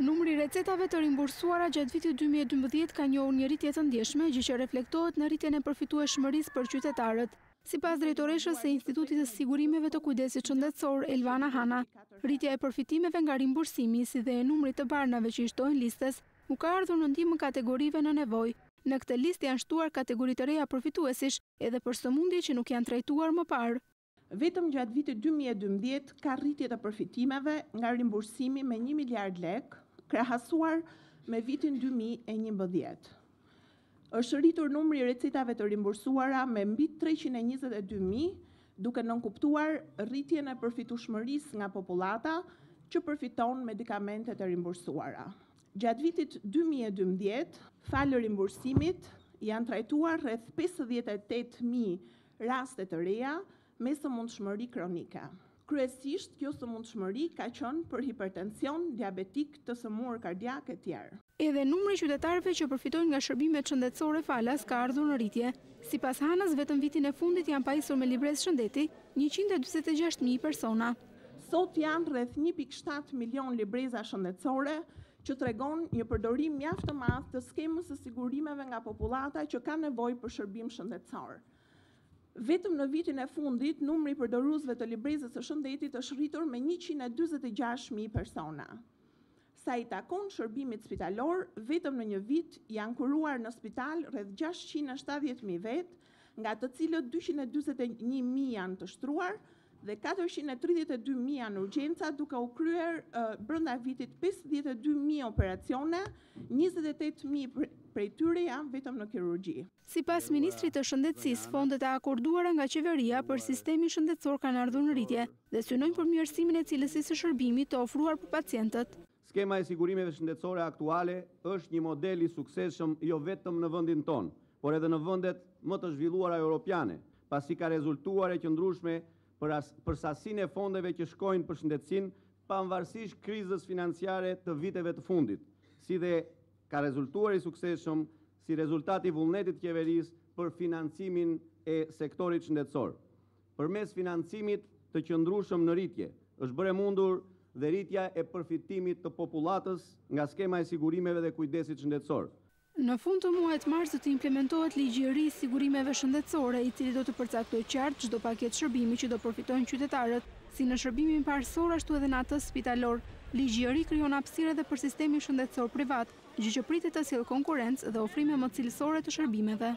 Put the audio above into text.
Numri recetave të rimbursuara gjatë vitit 2012 ka njohur një rritje të ndjeshme, gjë që reflektohet në rritjen e përfitueshmërisë për qytetarët. Sipas drejtoreshës së Institutit të Sigurimeve të Kujdesit Shëndetësor, Elvana Hana, rritja e përfitimeve nga rimbursimi, si dhe e numrit të barnave që i shtohen listes, u ka ardhur në ndihmën kategorive në nevojë. Në këtë listë janë shtuar kategori të reja përfituesish, edhe për sëmundje që nuk janë trajtuar më parë. Vetëm gjatë vitit 2012 ka rritje të përfitimeve nga rimbursimi me 1 miliard lek, krahasuar me vitin 2011. Është rritur numri i recetave të rimbursuara me mbi 322.000, duke nënkuptuar rritjen e përfitueshmërisë nga popullata që përfiton medikamente të rimbursuara. Gjatë vitit 2012, falë rimbursimit, janë trajtuar rreth 58.000 raste të reja me sëmundshmëri kronike. Kryesisht, kjo sëmundshmëri ka qenë për hipertension, diabetik, të sëmurë kardiak e tjerë. Edhe numri i qytetarëve që përfitojnë nga shërbimet shëndetësore falas ka ardhur në rritje. Sipas Hanës, vetëm vitin e fundit janë pajisur me librezë shëndeti 146.000 persona. Sot janë rreth 1.7 milion libreza shëndetësore, që tregon një përdorim mjaft të madh të skemës së sigurimeve nga popullata që ka nevojë për shërbim shëndetësor. Vetëm në vitin e fundit, numri i përdoruesve të librezës së shëndetit është rritur me 146.000 persona. Sa i takon shërbimit spitalor, vetëm në një vit janë kuruar në spital rreth 670.000 vet, nga të cilët 241.000 janë të shtruar dhe 432.000 janë urgjenca, duke u kryer brenda vitit 52.000 operacione, 28.000 prej tyre janë vetëm në kirurgji. Sipas ministrit të shëndetësisë, fondet e akorduara nga qeveria për sistemin shëndetësor kanë ardhur në rritje dhe synojnë përmirësimin e cilësisë së shërbimit të ofruar për pacientët. Skema e sigurimeve shëndetësore aktuale është një model i suksesshëm jo vetëm në vendin tonë, por edhe në vendet më të zhvilluara europiane, pasi ka rezultuar e qëndrueshme për sasinë e fondeve që shkojnë për shëndetësinë, pavarësisht krizës financiare të viteve të fundit, si dhe ka rezultuar i suksesshëm si rezultat i vullnetit të qeverisë për financimin e sektorit shëndetësor. Përmes financimit të qëndrueshëm në rritje, është bërë mundur dhe rritja e përfitimit të popullatës nga skema e sigurimeve dhe kujdesit shëndetësor. Në fund të muajit mars do të implementohet ligji i ri i sigurimeve shëndetësore, i cili do të përcaktojë qartë çdo paketë shërbimi që do përfitojnë qytetarët, si në shërbimin parësor ashtu edhe në atë spitalor. Ligji i ri krijon hapësirë edhe për sistemin shëndetësor privat, gjë që pritet të sjellë konkurrencë dhe ofrime më cilësore të shërbimeve.